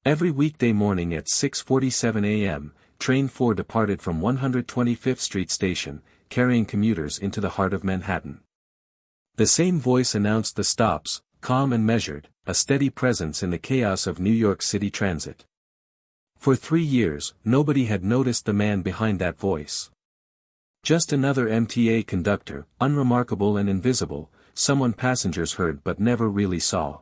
Every weekday morning at 6:47 a.m., Train 4 departed from 125th Street Station, carrying commuters into the heart of Manhattan. The same voice announced the stops, calm and measured, a steady presence in the chaos of New York City transit. For 3 years, nobody had noticed the man behind that voice. Just another MTA conductor, unremarkable and invisible, someone passengers heard but never really saw.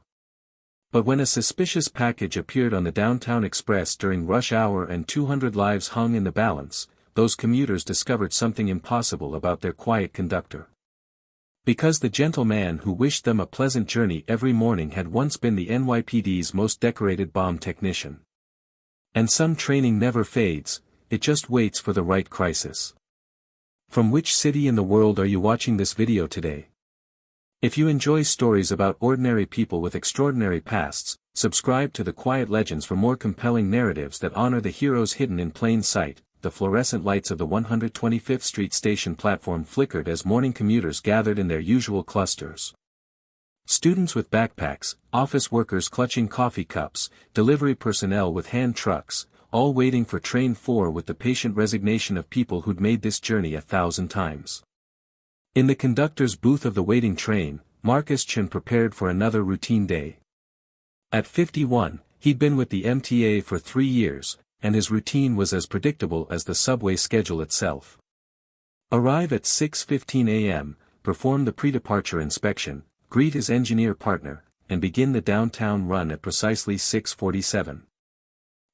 But when a suspicious package appeared on the downtown express during rush hour and 200 lives hung in the balance, those commuters discovered something impossible about their quiet conductor. Because the gentle man who wished them a pleasant journey every morning had once been the NYPD's most decorated bomb technician. And some training never fades, it just waits for the right crisis. From which city in the world are you watching this video today? If you enjoy stories about ordinary people with extraordinary pasts, subscribe to The Quiet Legends for more compelling narratives that honor the heroes hidden in plain sight. The fluorescent lights of the 125th Street Station platform flickered as morning commuters gathered in their usual clusters. Students with backpacks, office workers clutching coffee cups, delivery personnel with hand trucks, all waiting for Train 4 with the patient resignation of people who'd made this journey 1,000 times. In the conductor's booth of the waiting train, Chen prepared for another routine day. At 51, he'd been with the MTA for 3 years, and his routine was as predictable as the subway schedule itself. Arrive at 6:15 a.m., perform the pre-departure inspection, greet his engineer partner, and begin the downtown run at precisely 6:47.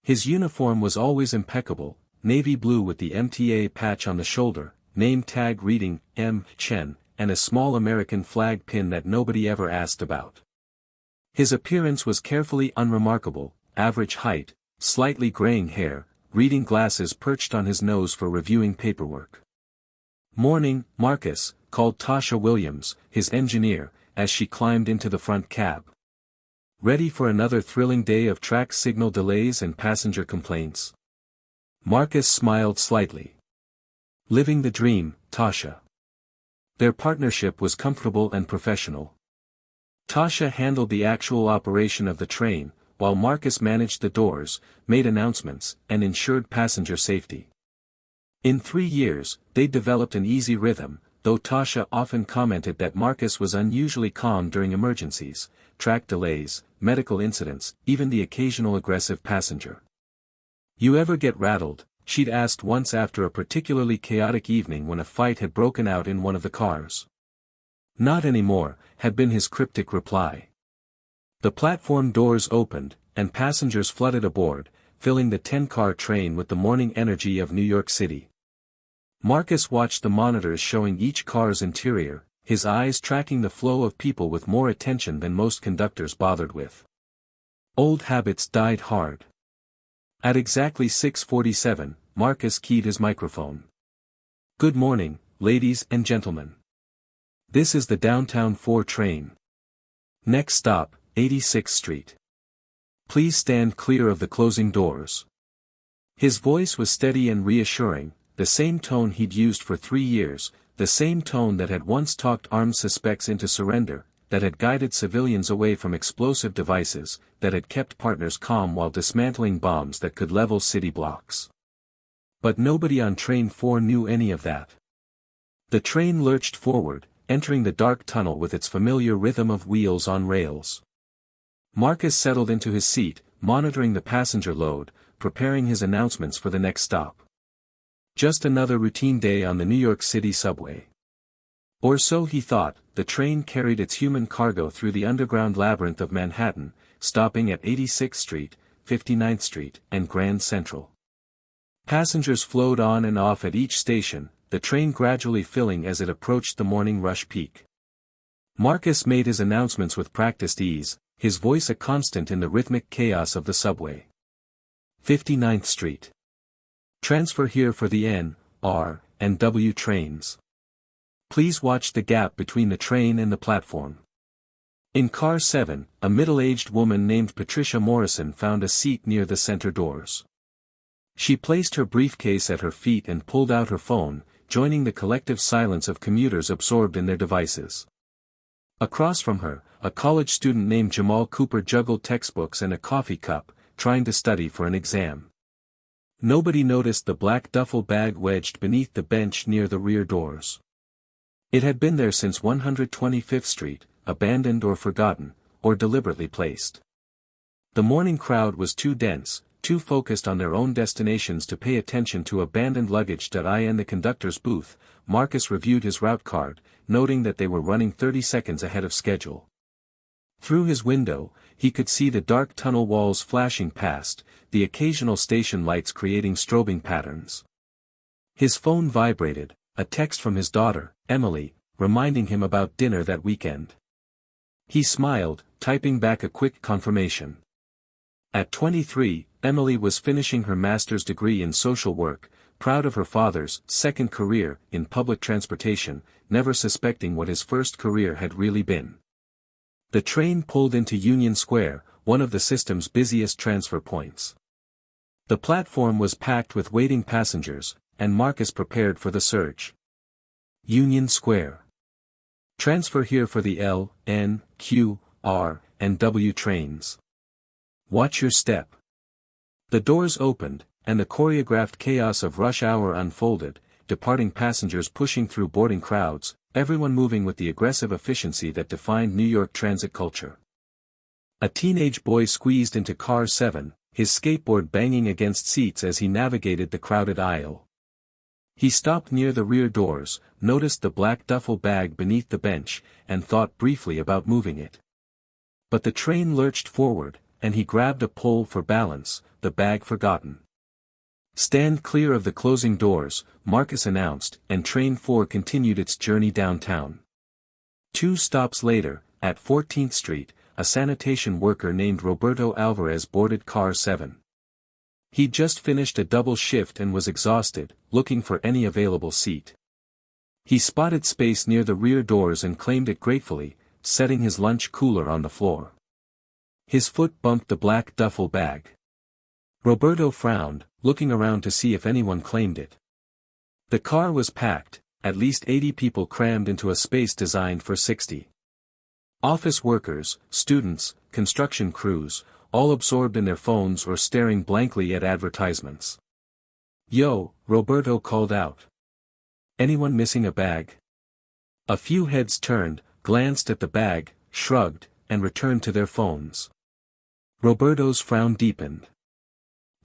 His uniform was always impeccable, navy blue with the MTA patch on the shoulder, name tag reading, M. Chen, and a small American flag pin that nobody ever asked about. His appearance was carefully unremarkable, average height, slightly graying hair, reading glasses perched on his nose for reviewing paperwork. "Morning, Marcus," called Tasha Williams, his engineer, as she climbed into the front cab. "Ready for another thrilling day of track signal delays and passenger complaints?" Marcus smiled slightly. "Living the dream, Tasha." Their partnership was comfortable and professional. Tasha handled the actual operation of the train, while Marcus managed the doors, made announcements, and ensured passenger safety. In 3 years, they developed an easy rhythm, though Tasha often commented that Marcus was unusually calm during emergencies, track delays, medical incidents, even the occasional aggressive passenger. "You ever get rattled?" she'd asked once after a particularly chaotic evening when a fight had broken out in one of the cars. "Not anymore," had been his cryptic reply. The platform doors opened, and passengers flooded aboard, filling the 10-car train with the morning energy of New York City. Marcus watched the monitors showing each car's interior, his eyes tracking the flow of people with more attention than most conductors bothered with. Old habits died hard. At exactly 6:47, Marcus keyed his microphone. "Good morning, ladies and gentlemen. This is the downtown 4 train. Next stop, 86th Street. Please stand clear of the closing doors." His voice was steady and reassuring, the same tone he'd used for 3 years, the same tone that had once talked armed suspects into surrender, that had guided civilians away from explosive devices, that had kept partners calm while dismantling bombs that could level city blocks. But nobody on Train 4 knew any of that. The train lurched forward, entering the dark tunnel with its familiar rhythm of wheels on rails. Marcus settled into his seat, monitoring the passenger load, preparing his announcements for the next stop. Just another routine day on the New York City subway. Or so he thought. The train carried its human cargo through the underground labyrinth of Manhattan, stopping at 86th Street, 59th Street, and Grand Central. Passengers flowed on and off at each station, the train gradually filling as it approached the morning rush peak. Marcus made his announcements with practiced ease, his voice a constant in the rhythmic chaos of the subway. 59th Street. Transfer here for the N, R, and W trains. Please watch the gap between the train and the platform. In car 7, a middle-aged woman named Patricia Morrison found a seat near the center doors. She placed her briefcase at her feet and pulled out her phone, joining the collective silence of commuters absorbed in their devices. Across from her, a college student named Jamal Cooper juggled textbooks and a coffee cup, trying to study for an exam. Nobody noticed the black duffel bag wedged beneath the bench near the rear doors. It had been there since 125th Street, abandoned or forgotten, or deliberately placed. The morning crowd was too dense, too focused on their own destinations to pay attention to abandoned luggage. In the conductor's booth, Marcus reviewed his route card, noting that they were running 30 seconds ahead of schedule. Through his window, he could see the dark tunnel walls flashing past, the occasional station lights creating strobing patterns. His phone vibrated, a text from his daughter, Emily, reminding him about dinner that weekend. He smiled, typing back a quick confirmation. At 23, Emily was finishing her master's degree in social work, proud of her father's second career in public transportation, never suspecting what his first career had really been. The train pulled into Union Square, one of the system's busiest transfer points. The platform was packed with waiting passengers, and Marcus prepared for the surge. Union Square. Transfer here for the L, N, Q, R, and W trains. Watch your step. The doors opened, and the choreographed chaos of rush hour unfolded, departing passengers pushing through boarding crowds, everyone moving with the aggressive efficiency that defined New York transit culture. A teenage boy squeezed into car 7, his skateboard banging against seats as he navigated the crowded aisle. He stopped near the rear doors, noticed the black duffel bag beneath the bench, and thought briefly about moving it. But the train lurched forward, and he grabbed a pole for balance, the bag forgotten. Stand clear of the closing doors, Marcus announced, and Train 4 continued its journey downtown. 2 stops later, at 14th Street, a sanitation worker named Roberto Alvarez boarded car 7. He'd just finished a double shift and was exhausted, looking for any available seat. He spotted space near the rear doors and claimed it gratefully, setting his lunch cooler on the floor. His foot bumped the black duffel bag. Roberto frowned, looking around to see if anyone claimed it. The car was packed, at least 80 people crammed into a space designed for 60. Office workers, students, construction crews, all absorbed in their phones or staring blankly at advertisements. "Yo," Roberto called out. "Anyone missing a bag?" A few heads turned, glanced at the bag, shrugged, and returned to their phones. Roberto's frown deepened.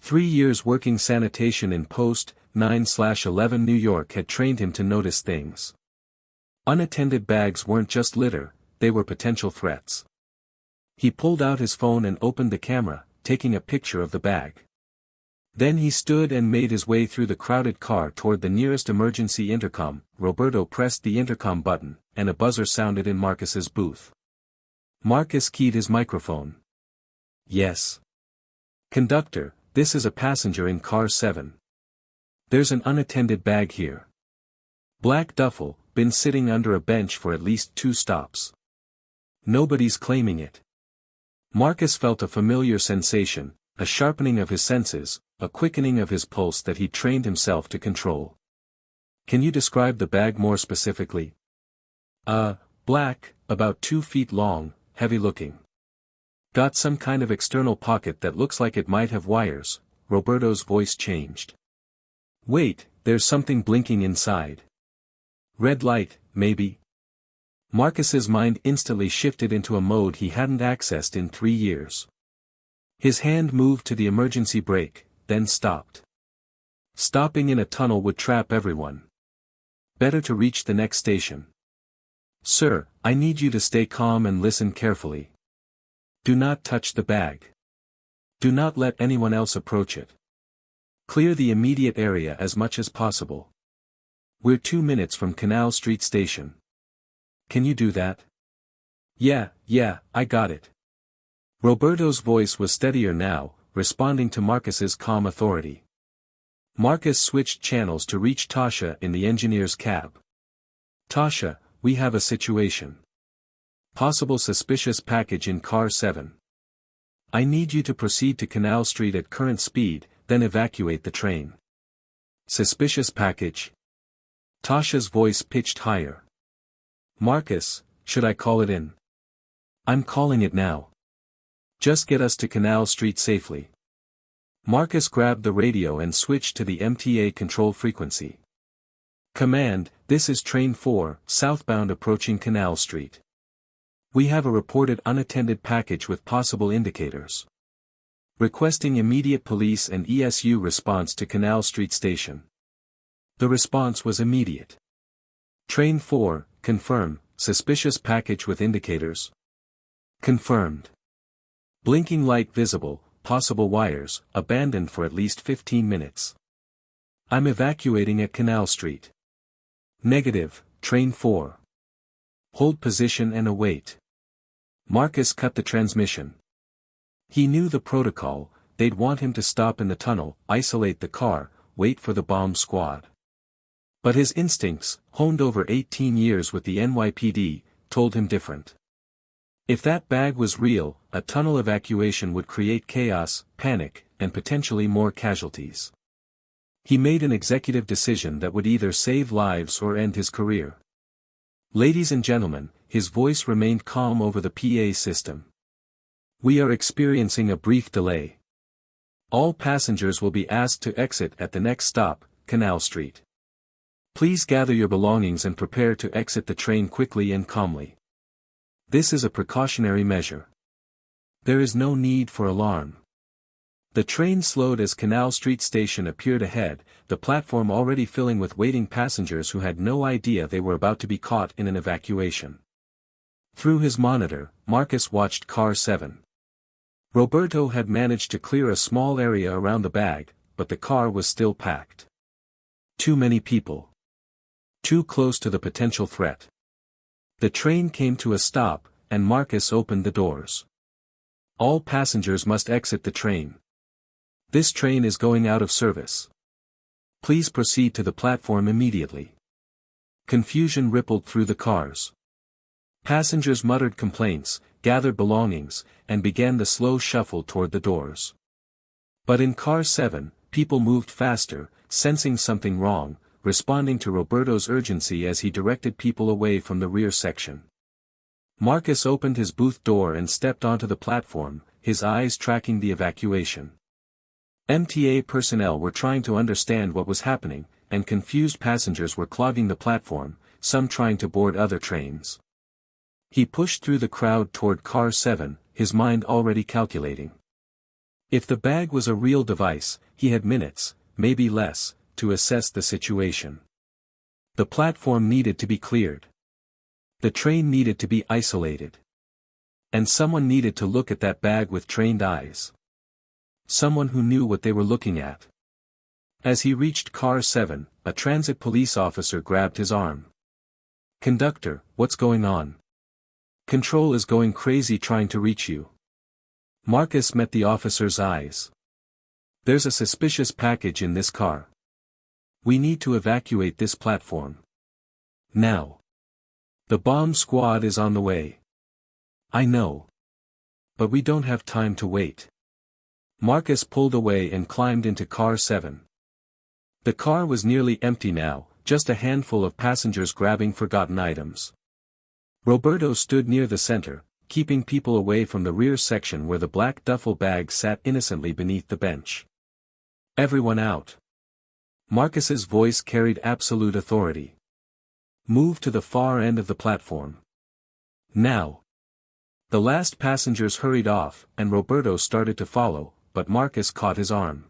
3 years working sanitation in post-9/11 New York had trained him to notice things. Unattended bags weren't just litter, they were potential threats. He pulled out his phone and opened the camera, taking a picture of the bag. Then he stood and made his way through the crowded car toward the nearest emergency intercom. Roberto pressed the intercom button, and a buzzer sounded in Marcus's booth. Marcus keyed his microphone. "Yes. Conductor, this is a passenger in car 7. There's an unattended bag here. Black duffel, been sitting under a bench for at least 2 stops. Nobody's claiming it." Marcus felt a familiar sensation, a sharpening of his senses, a quickening of his pulse that he trained himself to control. "Can you describe the bag more specifically?" Black, about 2 feet long, heavy-looking. Got some kind of external pocket that looks like it might have wires." Roberto's voice changed. "Wait, there's something blinking inside. Red light, maybe?" Marcus's mind instantly shifted into a mode he hadn't accessed in 3 years. His hand moved to the emergency brake, then stopped. Stopping in a tunnel would trap everyone. Better to reach the next station. "Sir, I need you to stay calm and listen carefully. Do not touch the bag. Do not let anyone else approach it. Clear the immediate area as much as possible. We're 2 minutes from Canal Street Station. Can you do that?" Yeah, I got it." Roberto's voice was steadier now, responding to Marcus's calm authority. Marcus switched channels to reach Tasha in the engineer's cab. "Tasha, we have a situation. Possible suspicious package in car 7. I need you to proceed to Canal Street at current speed, then evacuate the train." "Suspicious package?" Tasha's voice pitched higher. "Marcus, should I call it in?" "I'm calling it now. Just get us to Canal Street safely." Marcus grabbed the radio and switched to the MTA control frequency. Command, this is Train 4, southbound approaching Canal Street. We have a reported unattended package with possible indicators. Requesting immediate police and ESU response to Canal Street Station. The response was immediate. Train 4, confirm, suspicious package with indicators. Confirmed. Blinking light visible, possible wires, abandoned for at least 15 minutes. I'm evacuating at Canal Street. Negative, Train 4. Hold position and await. Marcus cut the transmission. He knew the protocol, they'd want him to stop in the tunnel, isolate the car, wait for the bomb squad. But his instincts, honed over 18 years with the NYPD, told him different. If that bag was real, a tunnel evacuation would create chaos, panic, and potentially more casualties. He made an executive decision that would either save lives or end his career. Ladies and gentlemen, his voice remained calm over the PA system. We are experiencing a brief delay. All passengers will be asked to exit at the next stop, Canal Street. Please gather your belongings and prepare to exit the train quickly and calmly. This is a precautionary measure. There is no need for alarm. The train slowed as Canal Street Station appeared ahead, the platform already filling with waiting passengers who had no idea they were about to be caught in an evacuation. Through his monitor, Marcus watched Car 7. Roberto had managed to clear a small area around the bag, but the car was still packed. Too many people. Too close to the potential threat. The train came to a stop, and Marcus opened the doors. All passengers must exit the train. This train is going out of service. Please proceed to the platform immediately. Confusion rippled through the cars. Passengers muttered complaints, gathered belongings, and began the slow shuffle toward the doors. But in Car 7, people moved faster, sensing something wrong, responding to Roberto's urgency as he directed people away from the rear section. Marcus opened his booth door and stepped onto the platform, his eyes tracking the evacuation. MTA personnel were trying to understand what was happening, and confused passengers were clogging the platform, some trying to board other trains. He pushed through the crowd toward Car 7, his mind already calculating. If the bag was a real device, he had minutes, maybe less, to assess the situation. The platform needed to be cleared. The train needed to be isolated. And someone needed to look at that bag with trained eyes. Someone who knew what they were looking at. As he reached Car 7, a transit police officer grabbed his arm. "Conductor, what's going on? Control is going crazy trying to reach you." Marcus met the officer's eyes. "There's a suspicious package in this car. We need to evacuate this platform. Now. The bomb squad is on the way." "I know. But we don't have time to wait." Marcus pulled away and climbed into Car 7. The car was nearly empty now, just a handful of passengers grabbing forgotten items. Roberto stood near the center, keeping people away from the rear section where the black duffel bag sat innocently beneath the bench. "Everyone out." Marcus's voice carried absolute authority. "Move to the far end of the platform. Now." The last passengers hurried off, and Roberto started to follow, but Marcus caught his arm.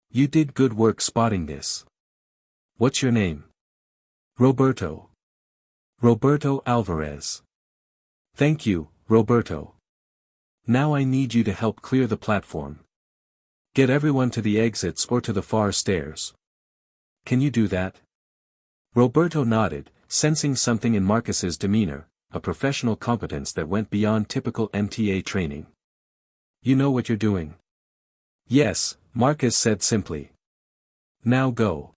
"You did good work spotting this. What's your name?" "Roberto. Roberto Alvarez." "Thank you, Roberto. Now I need you to help clear the platform. Get everyone to the exits or to the far stairs. Can you do that?" Roberto nodded, sensing something in Marcus's demeanor, a professional competence that went beyond typical MTA training. "You know what you're doing." "Yes," Marcus said simply. "Now go."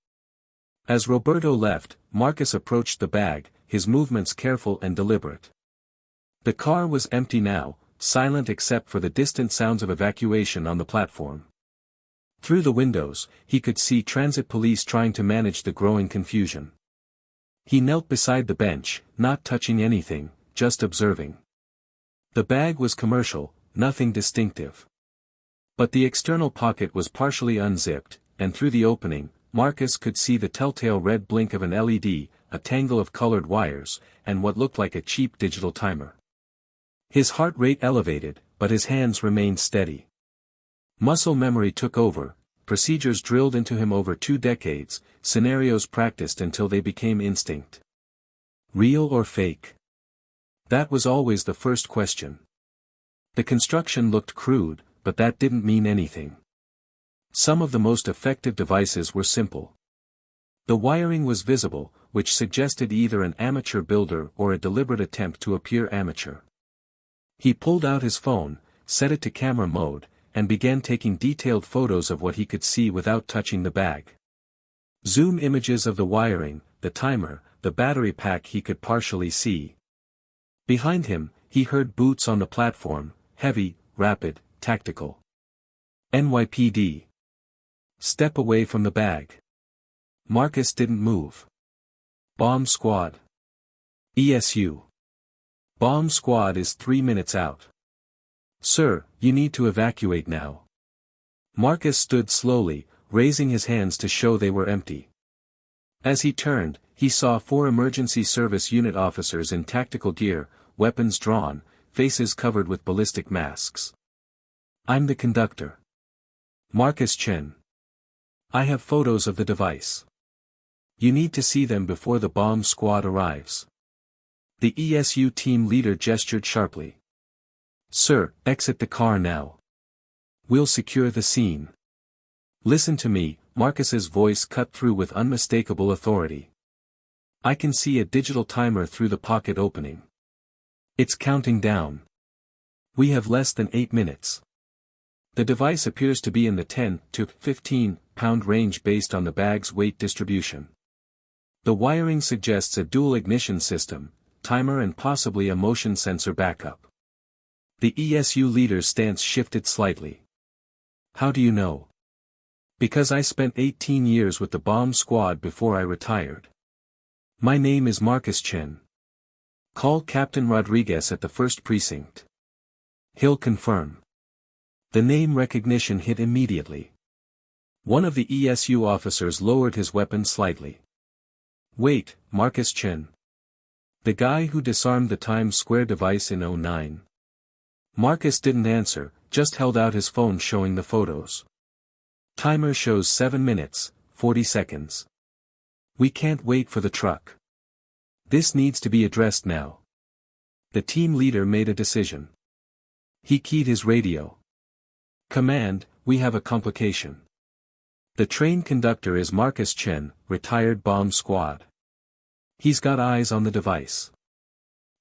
As Roberto left, Marcus approached the bag, his movements careful and deliberate. The car was empty now, silent except for the distant sounds of evacuation on the platform. Through the windows, he could see transit police trying to manage the growing confusion. He knelt beside the bench, not touching anything, just observing. The bag was commercial, nothing distinctive. But the external pocket was partially unzipped, and through the opening, Marcus could see the telltale red blink of an LED, a tangle of colored wires, and what looked like a cheap digital timer. His heart rate elevated, but his hands remained steady. Muscle memory took over, procedures drilled into him over 2 decades, scenarios practiced until they became instinct. Real or fake? That was always the first question. The construction looked crude, but that didn't mean anything. Some of the most effective devices were simple. The wiring was visible, which suggested either an amateur builder or a deliberate attempt to appear amateur. He pulled out his phone, set it to camera mode, and began taking detailed photos of what he could see without touching the bag. Zoom images of the wiring, the timer, the battery pack he could partially see. Behind him, he heard boots on the platform, heavy, rapid, tactical. NYPD. Step away from the bag. Marcus didn't move. Bomb squad. ESU. Bomb squad is 3 minutes out. Sir, you need to evacuate now. Marcus stood slowly, raising his hands to show they were empty. As he turned, he saw 4 emergency service unit officers in tactical gear, weapons drawn, faces covered with ballistic masks. I'm the conductor. Marcus Chen. I have photos of the device. You need to see them before the bomb squad arrives. The ESU team leader gestured sharply. Sir, exit the car now. We'll secure the scene. Listen to me, Marcus's voice cut through with unmistakable authority. I can see a digital timer through the pocket opening. It's counting down. We have less than 8 minutes. The device appears to be in the 10 to 15 pound range based on the bag's weight distribution. The wiring suggests a dual ignition system, timer and possibly a motion sensor backup. The ESU leader's stance shifted slightly. How do you know? Because I spent 18 years with the bomb squad before I retired. My name is Marcus Chen. Call Captain Rodriguez at the 1st Precinct. He'll confirm. The name recognition hit immediately. One of the ESU officers lowered his weapon slightly. Wait, Marcus Chen. The guy who disarmed the Times Square device in '09. Marcus didn't answer, just held out his phone showing the photos. Timer shows 7 minutes, 40 seconds. We can't wait for the truck. This needs to be addressed now. The team leader made a decision. He keyed his radio. Command, we have a complication. The train conductor is Marcus Chen, retired bomb squad. He's got eyes on the device.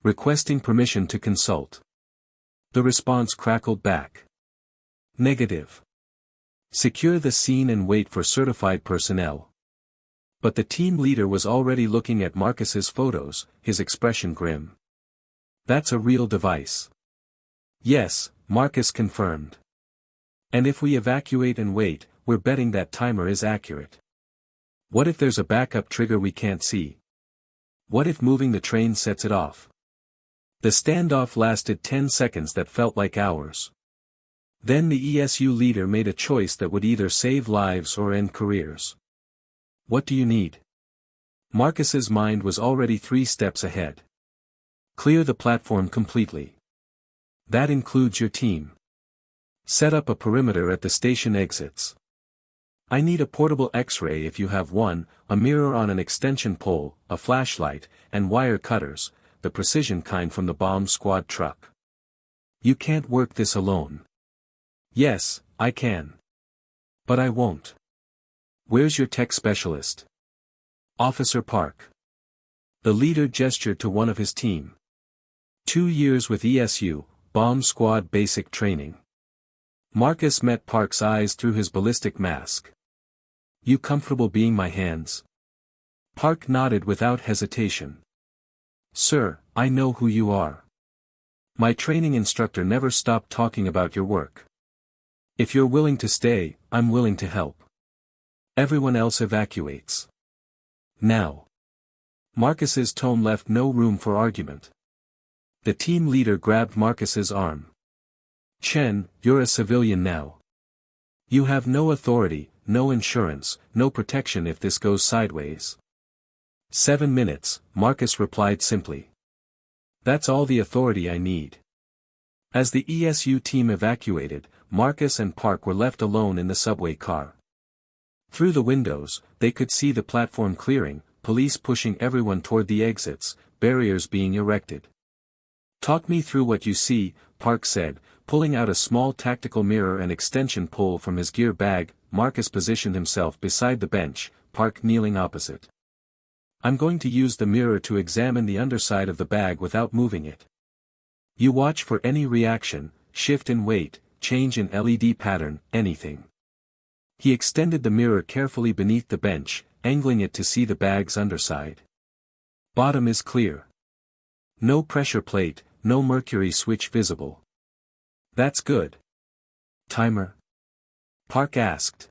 Requesting permission to consult. The response crackled back. Negative. Secure the scene and wait for certified personnel. But the team leader was already looking at Marcus's photos, his expression grim. That's a real device. Yes, Marcus confirmed. And if we evacuate and wait, we're betting that timer is accurate. What if there's a backup trigger we can't see? What if moving the train sets it off? The standoff lasted 10 seconds that felt like hours. Then the ESU leader made a choice that would either save lives or end careers. What do you need? Marcus's mind was already 3 steps ahead. Clear the platform completely. That includes your team. Set up a perimeter at the station exits. I need a portable X-ray if you have one, a mirror on an extension pole, a flashlight, and wire cutters, the precision kind from the bomb squad truck. You can't work this alone. Yes, I can. But I won't. Where's your tech specialist? Officer Park. The leader gestured to one of his team. 2 years with ESU, bomb squad basic training. Marcus met Park's eyes through his ballistic mask. You comfortable being my hands? Park nodded without hesitation. Sir, I know who you are. My training instructor never stopped talking about your work. If you're willing to stay, I'm willing to help. Everyone else evacuates. Now. Marcus's tone left no room for argument. The team leader grabbed Marcus's arm. Chen, you're a civilian now. You have no authority, no insurance, no protection if this goes sideways. 7 minutes, Marcus replied simply. That's all the authority I need. As the ESU team evacuated, Marcus and Park were left alone in the subway car. Through the windows, they could see the platform clearing, police pushing everyone toward the exits, barriers being erected. Talk me through what you see, Park said, pulling out a small tactical mirror and extension pole from his gear bag. Marcus positioned himself beside the bench, Park kneeling opposite. I'm going to use the mirror to examine the underside of the bag without moving it. You watch for any reaction, shift in weight, change in LED pattern, anything. He extended the mirror carefully beneath the bench, angling it to see the bag's underside. Bottom is clear. No pressure plate, no mercury switch visible. That's good. Timer? Park asked.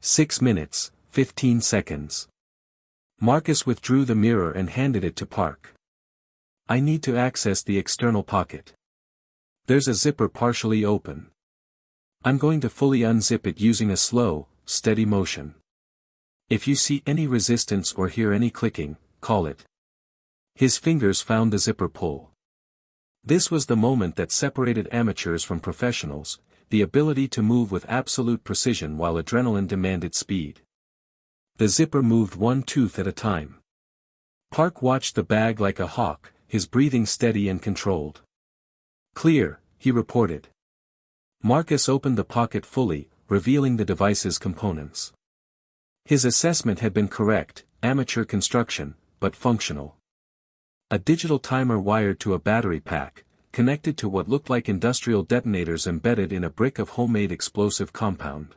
6 minutes, 15 seconds. Marcus withdrew the mirror and handed it to Park. I need to access the external pocket. There's a zipper partially open. I'm going to fully unzip it using a slow, steady motion. If you see any resistance or hear any clicking, call it. His fingers found the zipper pull. This was the moment that separated amateurs from professionals, the ability to move with absolute precision while adrenaline demanded speed. The zipper moved one tooth at a time. Park watched the bag like a hawk, his breathing steady and controlled. Clear, he reported. Marcus opened the pocket fully, revealing the device's components. His assessment had been correct, amateur construction, but functional. A digital timer wired to a battery pack, connected to what looked like industrial detonators embedded in a brick of homemade explosive compound.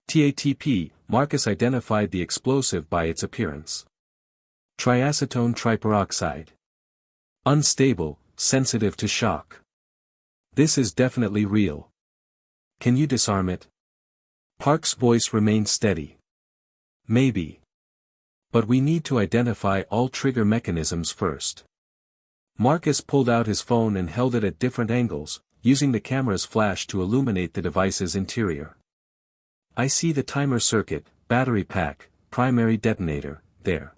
TATP, Marcus identified the explosive by its appearance. Triacetone triperoxide. Unstable, sensitive to shock. This is definitely real. Can you disarm it? Park's voice remained steady. Maybe. But we need to identify all trigger mechanisms first. Marcus pulled out his phone and held it at different angles, using the camera's flash to illuminate the device's interior. I see the timer circuit, battery pack, primary detonator, there.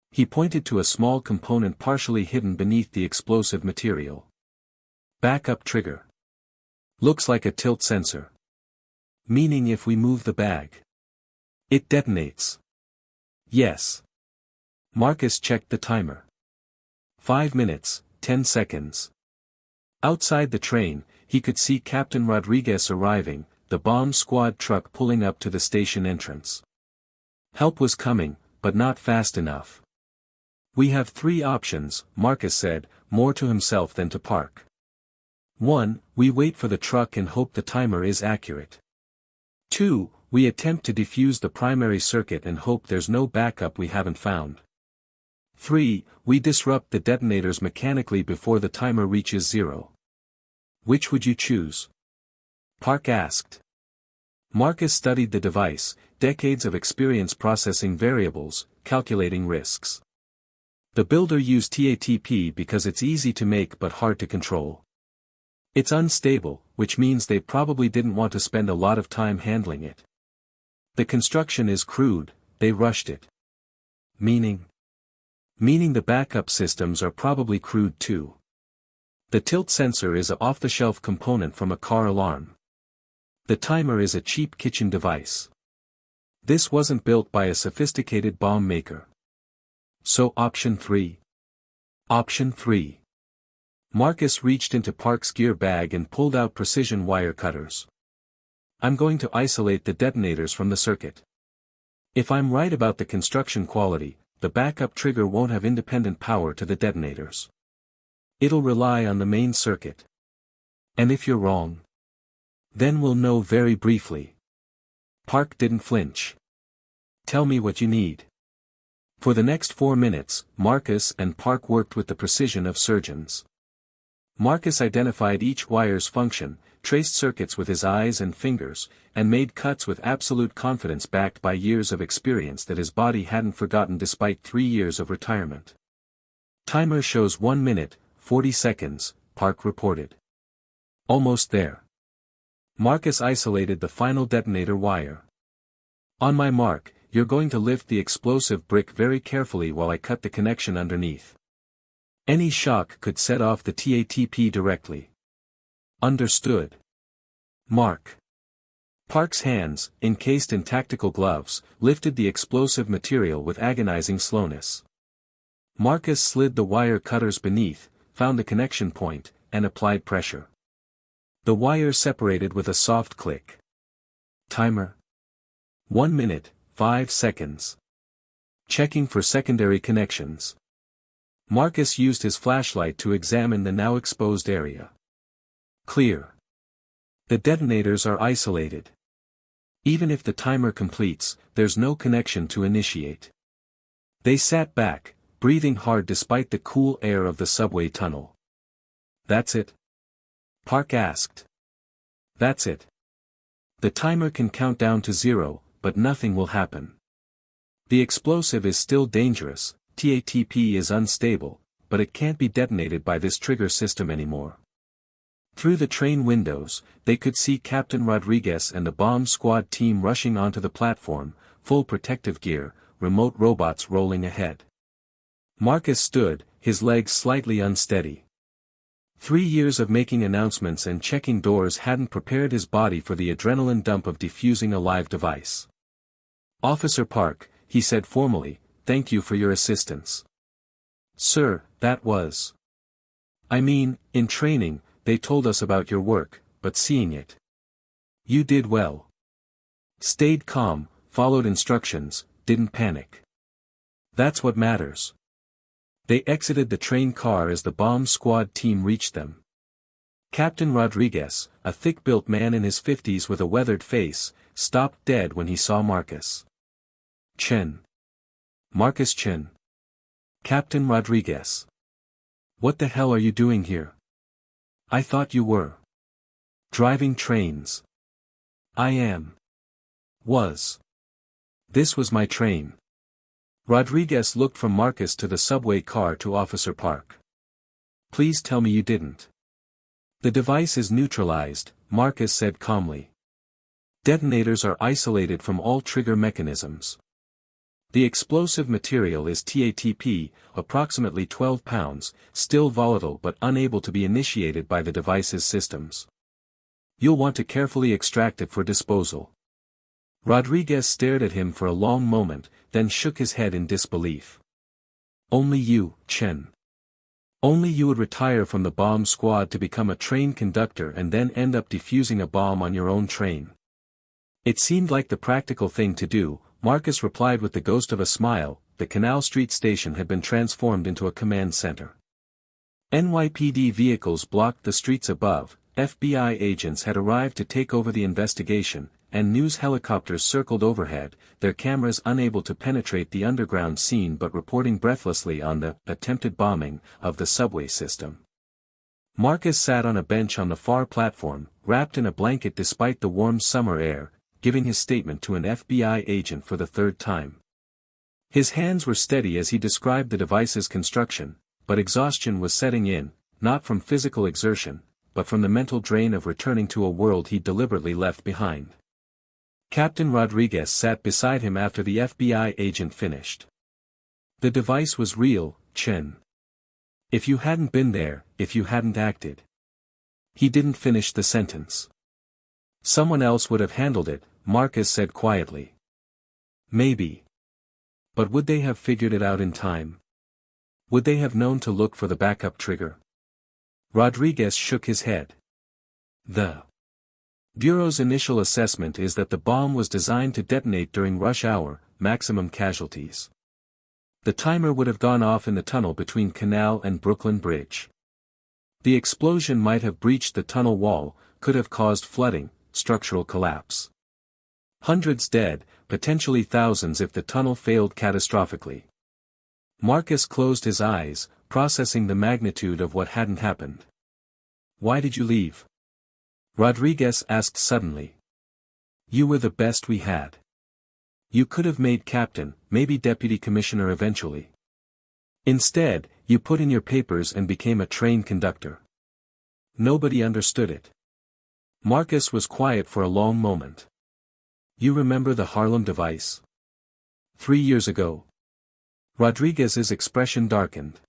He pointed to a small component partially hidden beneath the explosive material. Backup trigger. Looks like a tilt sensor. Meaning if we move the bag, it detonates. Yes. Marcus checked the timer. 5 minutes, 10 seconds. Outside the train, he could see Captain Rodriguez arriving, the bomb squad truck pulling up to the station entrance. Help was coming, but not fast enough. We have 3 options, Marcus said, more to himself than to Park. 1. We wait for the truck and hope the timer is accurate. 2. We attempt to defuse the primary circuit and hope there's no backup we haven't found. 3. We disrupt the detonators mechanically before the timer reaches 0. Which would you choose? Park asked. Marcus studied the device, decades of experience processing variables, calculating risks. The builder used TATP because it's easy to make but hard to control. It's unstable, which means they probably didn't want to spend a lot of time handling it. The construction is crude, they rushed it. Meaning the backup systems are probably crude too. The tilt sensor is an off-the-shelf component from a car alarm. The timer is a cheap kitchen device. This wasn't built by a sophisticated bomb maker. So option 3. Option 3. Marcus reached into Park's gear bag and pulled out precision wire cutters. I'm going to isolate the detonators from the circuit. If I'm right about the construction quality, the backup trigger won't have independent power to the detonators. It'll rely on the main circuit. And if you're wrong, then we'll know very briefly. Park didn't flinch. Tell me what you need. For the next 4 minutes, Marcus and Park worked with the precision of surgeons. Marcus identified each wire's function, traced circuits with his eyes and fingers, and made cuts with absolute confidence backed by years of experience that his body hadn't forgotten despite 3 years of retirement. Timer shows 1 minute, 40 seconds, Park reported. Almost there. Marcus isolated the final detonator wire. On my mark, you're going to lift the explosive brick very carefully while I cut the connection underneath. Any shock could set off the TATP directly. Understood. Mark. Park's hands, encased in tactical gloves, lifted the explosive material with agonizing slowness. Marcus slid the wire cutters beneath, found the connection point, and applied pressure. The wire separated with a soft click. Timer. 1 minute, 5 seconds. Checking for secondary connections. Marcus used his flashlight to examine the now exposed area. Clear. The detonators are isolated. Even if the timer completes, there's no connection to initiate. They sat back, breathing hard despite the cool air of the subway tunnel. That's it? Park asked. That's it. The timer can count down to 0, but nothing will happen. The explosive is still dangerous, TATP is unstable, but it can't be detonated by this trigger system anymore. Through the train windows, they could see Captain Rodriguez and the bomb squad team rushing onto the platform, full protective gear, remote robots rolling ahead. Marcus stood, his legs slightly unsteady. 3 years of making announcements and checking doors hadn't prepared his body for the adrenaline dump of defusing a live device. Officer Park, he said formally, thank you for your assistance. Sir, that was. I mean, in training, they told us about your work, but seeing it. You did well. Stayed calm, followed instructions, didn't panic. That's what matters. They exited the train car as the bomb squad team reached them. Captain Rodriguez, a thick-built man in his 50s with a weathered face, stopped dead when he saw Marcus. Chen. Marcus Chen. Captain Rodriguez. What the hell are you doing here? I thought you were. Driving trains. I am. Was. This was my train. Rodriguez looked from Marcus to the subway car to Officer Park. Please tell me you didn't. The device is neutralized, Marcus said calmly. Detonators are isolated from all trigger mechanisms. The explosive material is TATP, approximately 12 pounds, still volatile but unable to be initiated by the device's systems. You'll want to carefully extract it for disposal. Rodriguez stared at him for a long moment, then shook his head in disbelief. Only you, Chen. Only you would retire from the bomb squad to become a train conductor and then end up defusing a bomb on your own train. It seemed like the practical thing to do, Marcus replied with the ghost of a smile. The Canal Street station had been transformed into a command center. NYPD vehicles blocked the streets above, FBI agents had arrived to take over the investigation, and news helicopters circled overhead, their cameras unable to penetrate the underground scene but reporting breathlessly on the attempted bombing of the subway system. Marcus sat on a bench on the far platform, wrapped in a blanket despite the warm summer air, giving his statement to an FBI agent for the 3rd time. His hands were steady as he described the device's construction, but exhaustion was setting in, not from physical exertion, but from the mental drain of returning to a world he'd deliberately left behind. Captain Rodriguez sat beside him after the FBI agent finished. The device was real, Chen. If you hadn't been there, if you hadn't acted. He didn't finish the sentence. Someone else would have handled it, Marcus said quietly. Maybe. But would they have figured it out in time? Would they have known to look for the backup trigger? Rodriguez shook his head. The Bureau's initial assessment is that the bomb was designed to detonate during rush hour, maximum casualties. The timer would have gone off in the tunnel between Canal and Brooklyn Bridge. The explosion might have breached the tunnel wall, could have caused flooding, structural collapse. Hundreds dead, potentially thousands if the tunnel failed catastrophically. Marcus closed his eyes, processing the magnitude of what hadn't happened. Why did you leave? Rodriguez asked suddenly. You were the best we had. You could have made captain, maybe deputy commissioner eventually. Instead, you put in your papers and became a train conductor. Nobody understood it. Marcus was quiet for a long moment. You remember the Harlem device? 3 years ago. Rodriguez's expression darkened.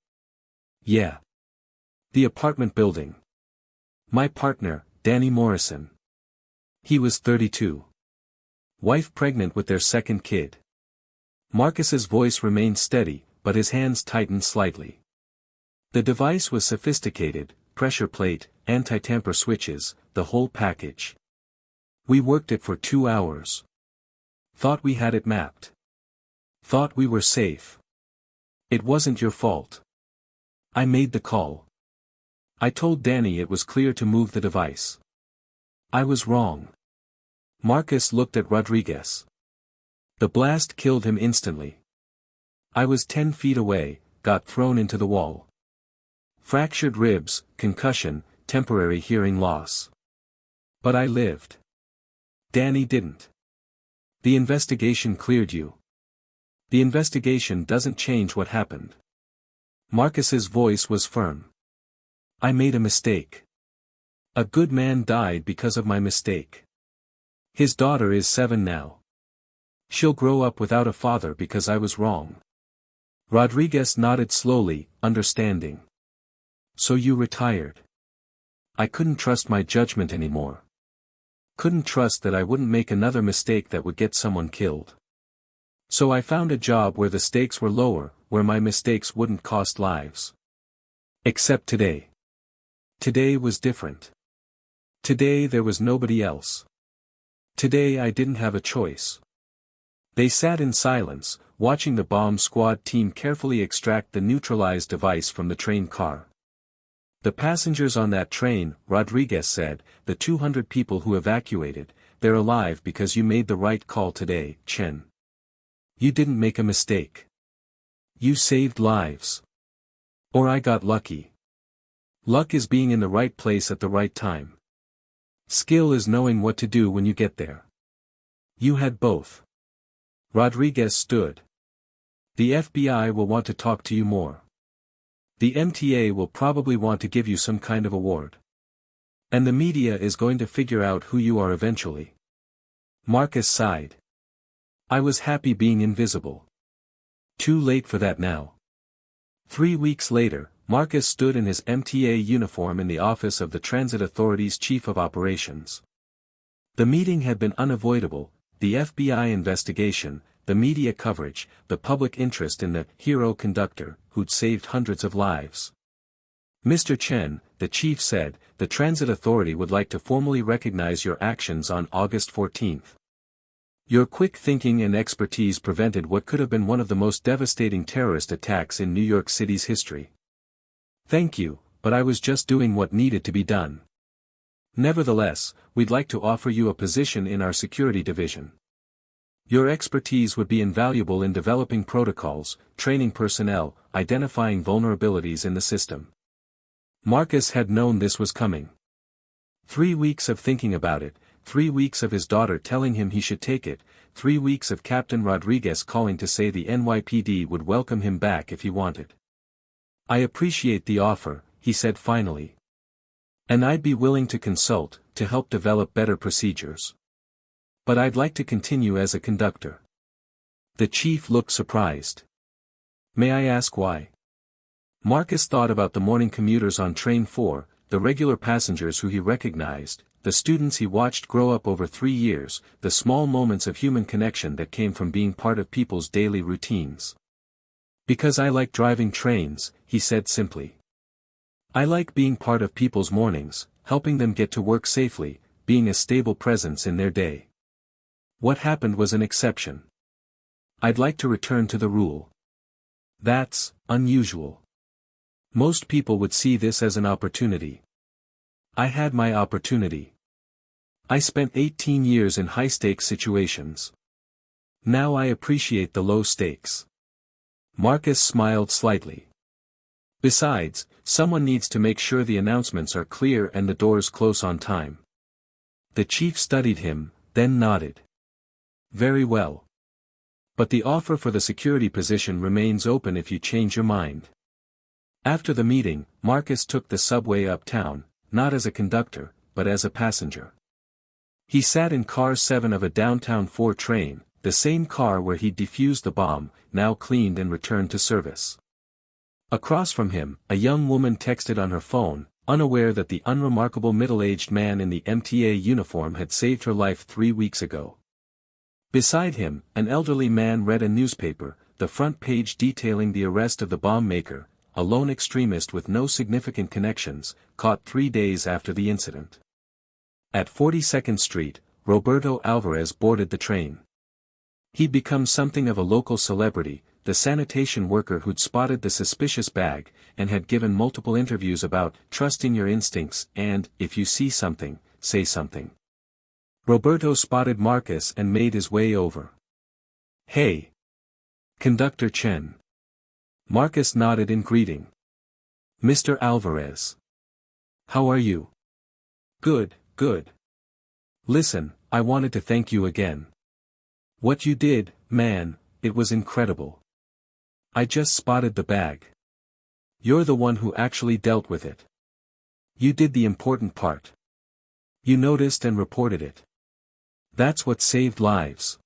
Yeah. The apartment building. My partner, Danny Morrison. He was 32. Wife pregnant with their second kid. Marcus's voice remained steady, but his hands tightened slightly. The device was sophisticated, pressure plate, anti-tamper switches, the whole package. We worked it for 2 hours. Thought we had it mapped. Thought we were safe. It wasn't your fault. I made the call. I told Danny it was clear to move the device. I was wrong. Marcus looked at Rodriguez. The blast killed him instantly. I was 10 feet away, got thrown into the wall. Fractured ribs, concussion, temporary hearing loss. But I lived. Danny didn't. The investigation cleared you. The investigation doesn't change what happened. Marcus's voice was firm. I made a mistake. A good man died because of my mistake. His daughter is 7 now. She'll grow up without a father because I was wrong. Rodriguez nodded slowly, understanding. So you retired. I couldn't trust my judgment anymore. Couldn't trust that I wouldn't make another mistake that would get someone killed. So I found a job where the stakes were lower, where my mistakes wouldn't cost lives. Except today. Today was different. Today there was nobody else. Today I didn't have a choice. They sat in silence, watching the bomb squad team carefully extract the neutralized device from the train car. The passengers on that train, Rodriguez said, the 200 people who evacuated, they're alive because you made the right call today, Chen. You didn't make a mistake. You saved lives. Or I got lucky. Luck is being in the right place at the right time. Skill is knowing what to do when you get there. You had both. Rodriguez stood. The FBI will want to talk to you more. The MTA will probably want to give you some kind of award. And the media is going to figure out who you are eventually. Marcus sighed. I was happy being invisible. Too late for that now. 3 weeks later, Marcus stood in his MTA uniform in the office of the Transit Authority's Chief of Operations. The meeting had been unavoidable, the FBI investigation, the media coverage, the public interest in the hero conductor, who'd saved hundreds of lives. Mr. Chen, the chief said, the Transit Authority would like to formally recognize your actions on August 14. Your quick thinking and expertise prevented what could have been one of the most devastating terrorist attacks in New York City's history. Thank you, but I was just doing what needed to be done. Nevertheless, we'd like to offer you a position in our security division. Your expertise would be invaluable in developing protocols, training personnel, identifying vulnerabilities in the system. Marcus had known this was coming. 3 weeks of thinking about it, 3 weeks of his daughter telling him he should take it, 3 weeks of Captain Rodriguez calling to say the NYPD would welcome him back if he wanted. I appreciate the offer, he said finally. And I'd be willing to consult, to help develop better procedures. But I'd like to continue as a conductor. The chief looked surprised. May I ask why? Marcus thought about the morning commuters on Train 4, the regular passengers who he recognized, the students he watched grow up over 3 years, the small moments of human connection that came from being part of people's daily routines. Because I like driving trains, he said simply. I like being part of people's mornings, helping them get to work safely, being a stable presence in their day. What happened was an exception. I'd like to return to the rule. That's unusual. Most people would see this as an opportunity. I had my opportunity. I spent 18 years in high-stakes situations. Now I appreciate the low stakes. Marcus smiled slightly. Besides, someone needs to make sure the announcements are clear and the doors close on time. The chief studied him, then nodded. Very well. But the offer for the security position remains open if you change your mind. After the meeting, Marcus took the subway uptown, not as a conductor, but as a passenger. He sat in car 7 of a downtown 4 train, the same car where he'd defused the bomb, now cleaned and returned to service. Across from him, a young woman texted on her phone, unaware that the unremarkable middle-aged man in the MTA uniform had saved her life 3 weeks ago. Beside him, an elderly man read a newspaper, the front page detailing the arrest of the bomb maker, a lone extremist with no significant connections, caught 3 days after the incident. At 42nd Street, Roberto Alvarez boarded the train. He'd become something of a local celebrity, the sanitation worker who'd spotted the suspicious bag, and had given multiple interviews about trusting your instincts and, if you see something, say something. Roberto spotted Marcus and made his way over. "Hey! Conductor Chen." Marcus nodded in greeting. "Mr. Alvarez. How are you?" "Good, good. Listen, I wanted to thank you again. What you did, man, it was incredible. I just spotted the bag. You're the one who actually dealt with it. You did the important part. You noticed and reported it. That's what saved lives."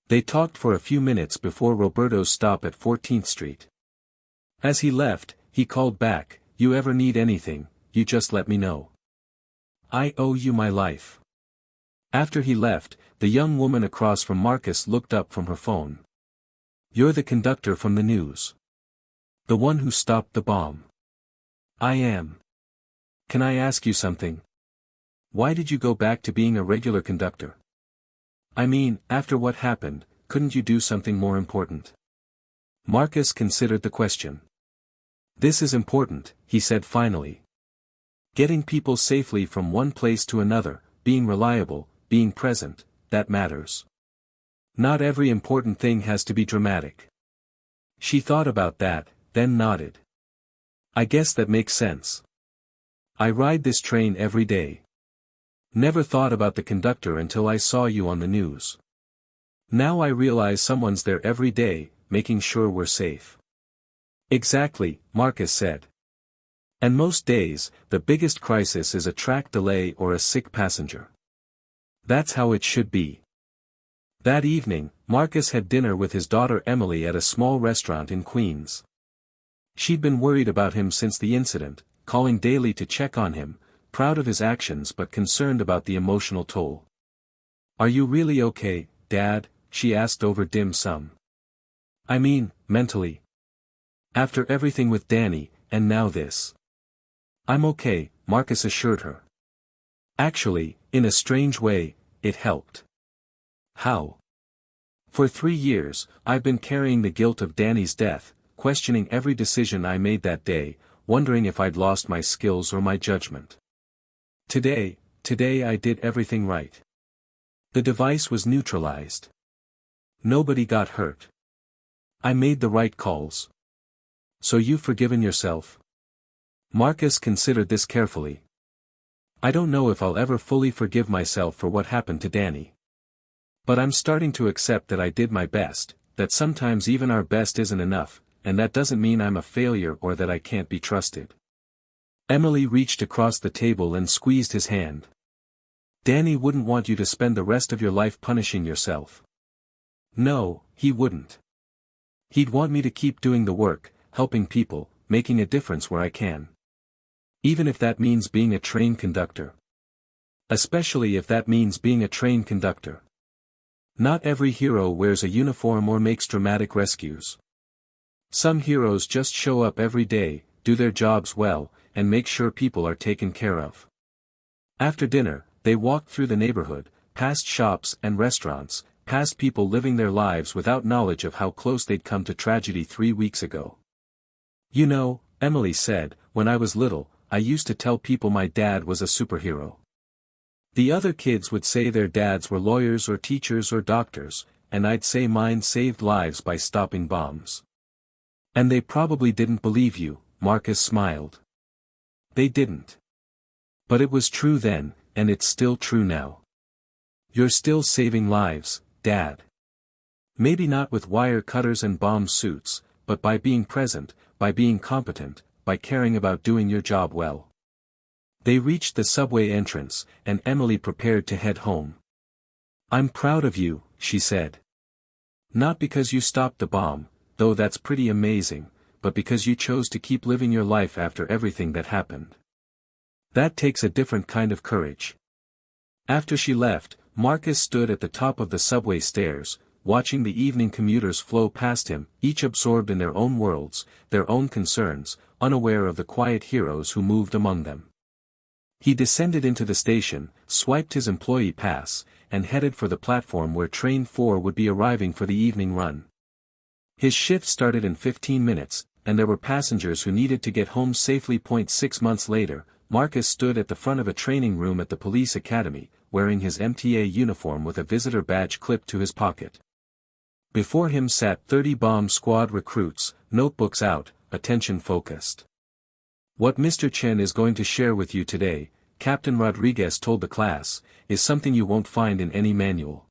They talked for a few minutes before Roberto's stop at 14th Street. As he left, he called back, "You ever need anything, you just let me know. I owe you my life." After he left, the young woman across from Marcus looked up from her phone. "You're the conductor from the news. The one who stopped the bomb." "I am. Can I ask you something? Why did you go back to being a regular conductor? I mean, after what happened, couldn't you do something more important?" Marcus considered the question. "This is important," he said finally. "Getting people safely from one place to another, being reliable, being present, that matters. Not every important thing has to be dramatic." She thought about that, then nodded. "I guess that makes sense. I ride this train every day. Never thought about the conductor until I saw you on the news. Now I realize someone's there every day, making sure we're safe." "Exactly," Marcus said. "And most days, the biggest crisis is a track delay or a sick passenger. That's how it should be." That evening, Marcus had dinner with his daughter Emily at a small restaurant in Queens. She'd been worried about him since the incident, calling daily to check on him, proud of his actions but concerned about the emotional toll. "Are you really okay, Dad?" she asked over dim sum. "I mean, mentally. After everything with Danny, and now this." "I'm okay," Marcus assured her. Actually, in a strange way, it helped. "How?" "For 3 years, I've been carrying the guilt of Danny's death, questioning every decision I made that day, wondering if I'd lost my skills or my judgment. Today I did everything right. The device was neutralized. Nobody got hurt. I made the right calls. So you've forgiven yourself?" Marcus considered this carefully. "I don't know if I'll ever fully forgive myself for what happened to Danny. But I'm starting to accept that I did my best, that sometimes even our best isn't enough, and that doesn't mean I'm a failure or that I can't be trusted." Emily reached across the table and squeezed his hand. "Danny wouldn't want you to spend the rest of your life punishing yourself. No, he wouldn't. He'd want me to keep doing the work, helping people, making a difference where I can. Even if that means being a train conductor. Especially if that means being a train conductor. Not every hero wears a uniform or makes dramatic rescues. Some heroes just show up every day, do their jobs well, and make sure people are taken care of." After dinner, they walked through the neighborhood, past shops and restaurants, past people living their lives without knowledge of how close they'd come to tragedy 3 weeks ago. "You know," Emily said, "when I was little, I used to tell people my dad was a superhero. The other kids would say their dads were lawyers or teachers or doctors, and I'd say mine saved lives by stopping bombs. And they probably didn't believe you," Marcus smiled. "They didn't. But it was true then, and it's still true now. You're still saving lives, Dad. Maybe not with wire cutters and bomb suits, but by being present, by being competent, by caring about doing your job well. They reached the subway entrance, and Emily prepared to head home. "I'm proud of you," she said. "Not because you stopped the bomb, though that's pretty amazing, but because you chose to keep living your life after everything that happened. That takes a different kind of courage." After she left, Marcus stood at the top of the subway stairs, watching the evening commuters flow past him, each absorbed in their own worlds, their own concerns, unaware of the quiet heroes who moved among them. He descended into the station, swiped his employee pass, and headed for the platform where Train 4 would be arriving for the evening run. His shift started in 15 minutes, and there were passengers who needed to get home safely. 6 months later, Marcus stood at the front of a training room at the police academy, wearing his MTA uniform with a visitor badge clipped to his pocket. Before him sat 30 bomb squad recruits, notebooks out, attention focused. "What Mr. Chen is going to share with you today," Captain Rodriguez told the class, "is something you won't find in any manual.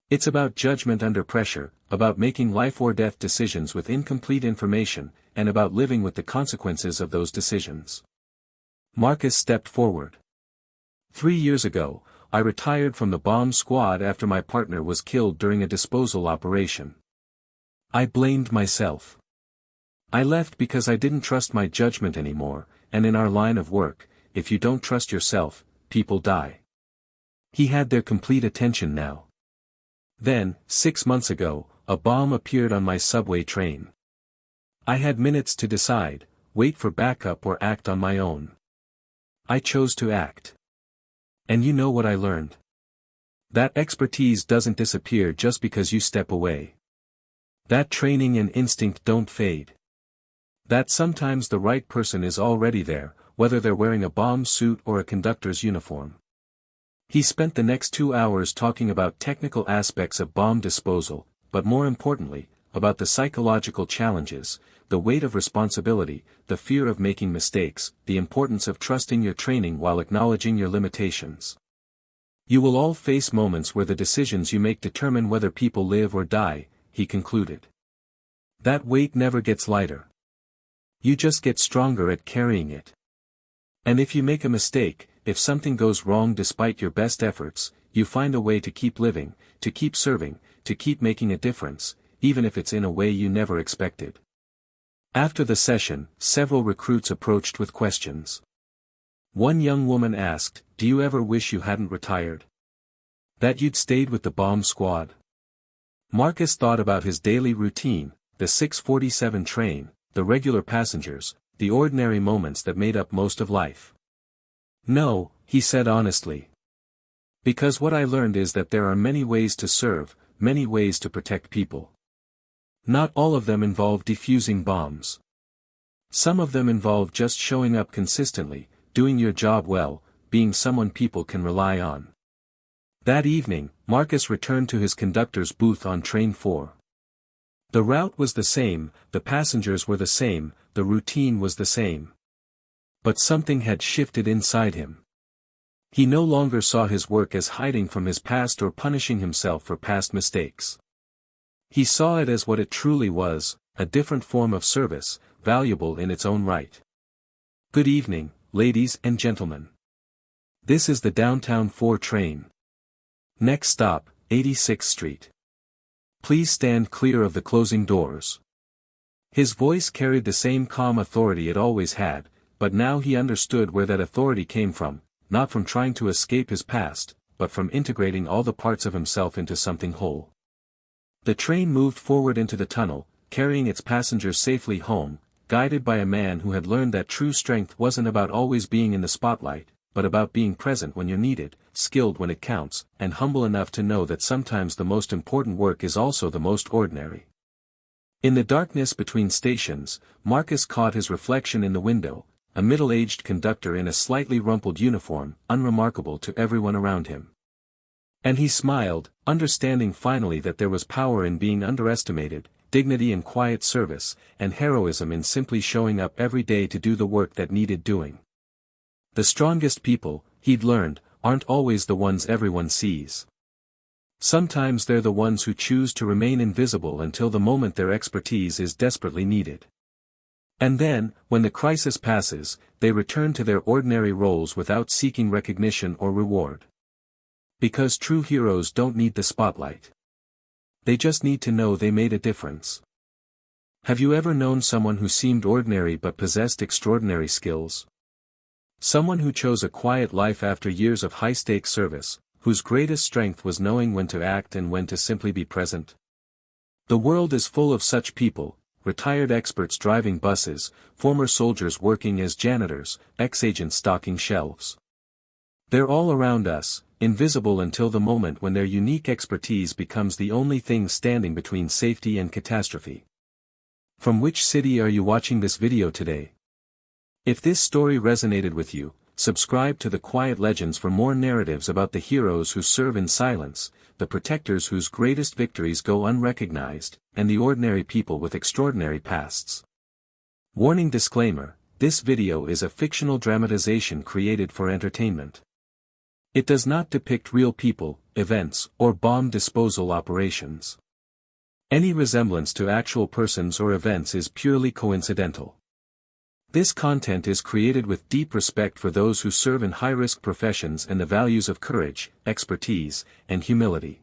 It's about judgment under pressure, about making life or death decisions with incomplete information, and about living with the consequences of those decisions." Marcus stepped forward. 3 years ago, I retired from the bomb squad after my partner was killed during a disposal operation. I blamed myself. I left because I didn't trust my judgment anymore, and in our line of work, if you don't trust yourself, people die. He had their complete attention now. Then, 6 months ago, a bomb appeared on my subway train. I had minutes to decide, wait for backup or act on my own. I chose to act. And you know what I learned? That expertise doesn't disappear just because you step away. That training and instinct don't fade. That sometimes the right person is already there, whether they're wearing a bomb suit or a conductor's uniform. He spent the next 2 hours talking about technical aspects of bomb disposal, but more importantly, about the psychological challenges, the weight of responsibility, the fear of making mistakes, the importance of trusting your training while acknowledging your limitations. You will all face moments where the decisions you make determine whether people live or die, he concluded. That weight never gets lighter. You just get stronger at carrying it. And if you make a mistake, if something goes wrong despite your best efforts, you find a way to keep living, to keep serving, to keep making a difference, even if it's in a way you never expected. After the session, several recruits approached with questions. One young woman asked, "Do you ever wish you hadn't retired? That you'd stayed with the bomb squad?" Marcus thought about his daily routine, the 6:47 train, the regular passengers, the ordinary moments that made up most of life. "No," he said honestly. "Because what I learned is that there are many ways to serve, many ways to protect people. Not all of them involve defusing bombs. Some of them involve just showing up consistently, doing your job well, being someone people can rely on." That evening, Marcus returned to his conductor's booth on Train 4. The route was the same, the passengers were the same, the routine was the same. But something had shifted inside him. He no longer saw his work as hiding from his past or punishing himself for past mistakes. He saw it as what it truly was, a different form of service, valuable in its own right. Good evening, ladies and gentlemen. This is the downtown 4 train. Next stop, 86th Street. Please stand clear of the closing doors. His voice carried the same calm authority it always had, but now he understood where that authority came from, not from trying to escape his past, but from integrating all the parts of himself into something whole. The train moved forward into the tunnel, carrying its passengers safely home, guided by a man who had learned that true strength wasn't about always being in the spotlight, but about being present when you're needed, skilled when it counts, and humble enough to know that sometimes the most important work is also the most ordinary. In the darkness between stations, Marcus caught his reflection in the window, a middle-aged conductor in a slightly rumpled uniform, unremarkable to everyone around him. And he smiled, understanding finally that there was power in being underestimated, dignity in quiet service, and heroism in simply showing up every day to do the work that needed doing. The strongest people, he'd learned, aren't always the ones everyone sees. Sometimes they're the ones who choose to remain invisible until the moment their expertise is desperately needed. And then, when the crisis passes, they return to their ordinary roles without seeking recognition or reward. Because true heroes don't need the spotlight. They just need to know they made a difference. Have you ever known someone who seemed ordinary but possessed extraordinary skills? Someone who chose a quiet life after years of high-stakes service, whose greatest strength was knowing when to act and when to simply be present? The world is full of such people, retired experts driving buses, former soldiers working as janitors, ex-agents stocking shelves. They're all around us, invisible until the moment when their unique expertise becomes the only thing standing between safety and catastrophe. From which city are you watching this video today? If this story resonated with you, subscribe to the Quiet Legends for more narratives about the heroes who serve in silence, the protectors whose greatest victories go unrecognized, and the ordinary people with extraordinary pasts. Warning disclaimer: this video is a fictional dramatization created for entertainment. It does not depict real people, events, or bomb disposal operations. Any resemblance to actual persons or events is purely coincidental. This content is created with deep respect for those who serve in high-risk professions and the values of courage, expertise, and humility.